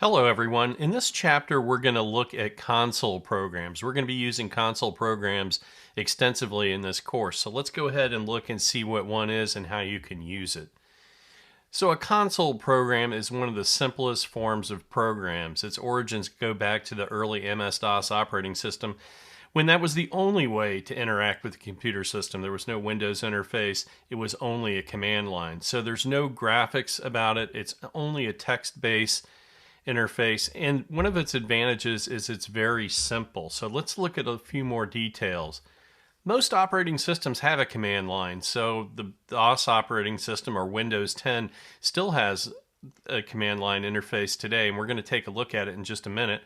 Hello everyone. In this chapter we're going to look at console programs. We're going to be using console programs extensively in this course. So let's go ahead and look and see what one is and how you can use it. So a console program is one of the simplest forms of programs. Its origins go back to the early MS-DOS operating system when that was the only way to interact with the computer system. There was no Windows interface. It was only a command line. So there's no graphics about it. It's only a text-based interface, and one of its advantages is it's very simple. So let's look at a few more details. Most operating systems have a command line, so the DOS operating system or Windows 10 still has a command line interface today, and we're going to take a look at it in just a minute.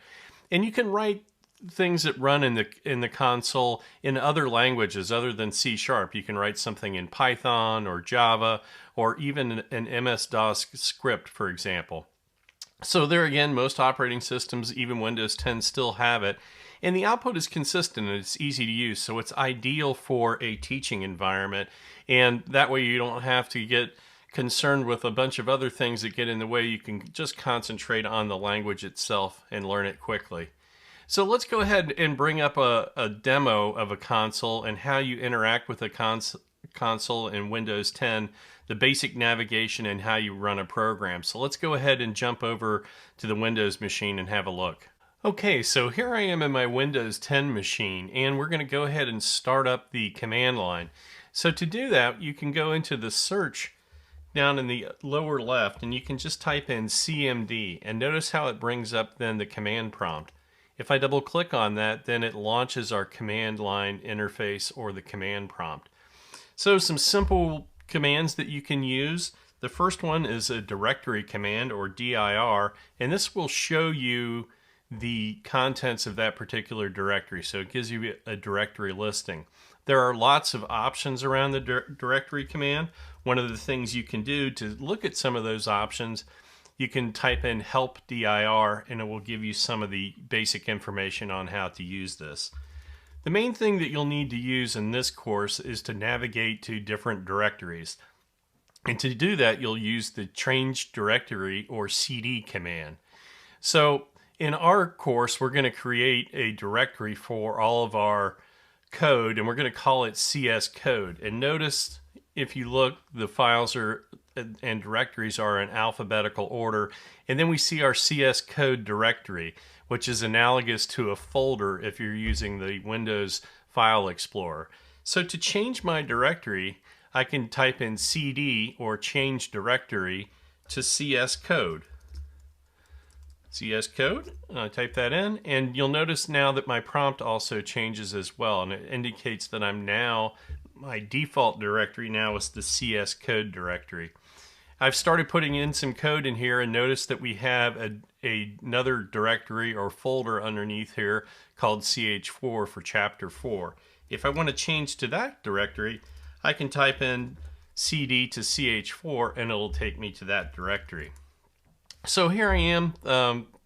And you can write things that run in the console in other languages other than C#. You can write something in Python or Java or even an MS-DOS script, for example. So there again, most operating systems, even Windows 10, still have it. And the output is consistent and it's easy to use. So it's ideal for a teaching environment. And that way you don't have to get concerned with a bunch of other things that get in the way. You can just concentrate on the language itself and learn it quickly. So let's go ahead and bring up a demo of a console and how you interact with a console in Windows 10, the basic navigation and how you run a program. So let's go ahead and jump over to the Windows machine and have a look. Okay, so here I am in my Windows 10 machine, and we're going to go ahead and start up the command line. So to do that, you can go into the search down in the lower left, and you can just type in CMD, and notice how it brings up then the command prompt. If I double click on that, then it launches our command line interface or the command prompt. So some simple commands that you can use. The first one is a directory command or dir, and this will show you the contents of that particular directory. So it gives you a directory listing. There are lots of options around the directory command. One of the things you can do to look at some of those options, you can type in help dir and it will give you some of the basic information on how to use this. The main thing that you'll need to use in this course is to navigate to different directories. And to do that, you'll use the change directory or cd command. So in our course, we're going to create a directory for all of our code, and we're going to call it CS code. And notice if you look, the files are and directories are in alphabetical order. And then we see our CS code directory, which is analogous to a folder if you're using the Windows File Explorer. So to change my directory, I can type in cd or change directory to CS code. CS code, and I type that in, and you'll notice now that my prompt also changes as well, and it indicates that my default directory now is the CS code directory. I've started putting in some code in here and notice that we have another directory or folder underneath here called CH4 for chapter 4. If I want to change to that directory, I can type in cd to CH4 and it'll take me to that directory. So here I am.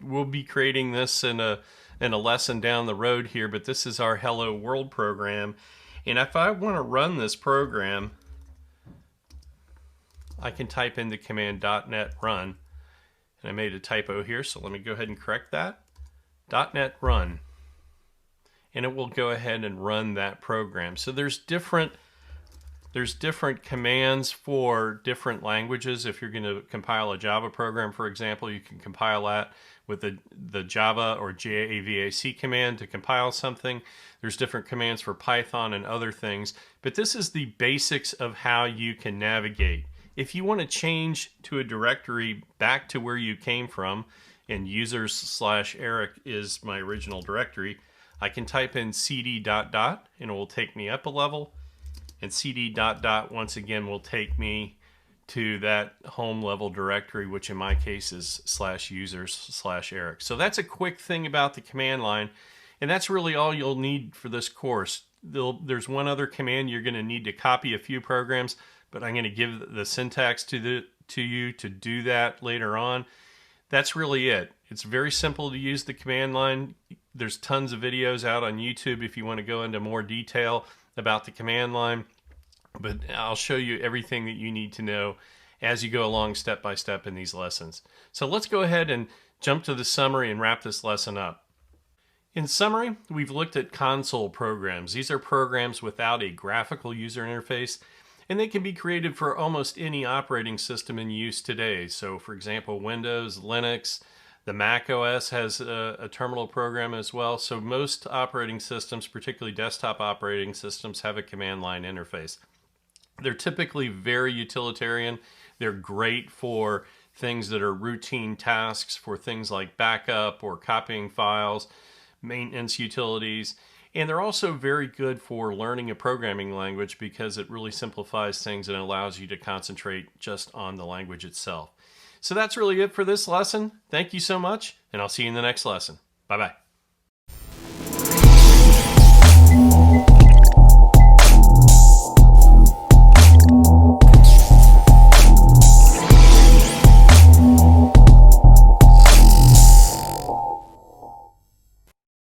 We'll be creating this in a lesson down the road here, but this is our Hello World program. And if I want to run this program, I can type in the command .NET run. And I made a typo here, so let me go ahead and correct that. .NET run. And it will go ahead and run that program. So there's different commands for different languages. If you're going to compile a Java program, for example, you can compile that with the Java or JAVAC command to compile something. There's different commands for Python and other things, but this is the basics of how you can navigate. If you want to change to a directory back to where you came from, and users/Eric is my original directory, I can type in cd ... and it will take me up a level. And cd ... once again will take me to that home level directory, which in my case is /users/Eric. So that's a quick thing about the command line, and that's really all you'll need for this course. There's one other command you're going to need to copy a few programs, but I'm going to give the syntax to you to do that later on. That's really it. It's very simple to use the command line. There's tons of videos out on YouTube if you want to go into more detail about the command line, but I'll show you everything that you need to know as you go along step by step in these lessons. So let's go ahead and jump to the summary and wrap this lesson up. In summary, we've looked at console programs. These are programs without a graphical user interface, and they can be created for almost any operating system in use today. So for example, Windows, Linux, the Mac OS has a terminal program as well. So most operating systems, particularly desktop operating systems, have a command line interface. They're typically very utilitarian. They're great for things that are routine tasks, for things like backup or copying files, maintenance utilities, and they're also very good for learning a programming language because it really simplifies things and allows you to concentrate just on the language itself. So that's really it for this lesson. Thank you so much, and I'll see you in the next lesson. Bye-bye.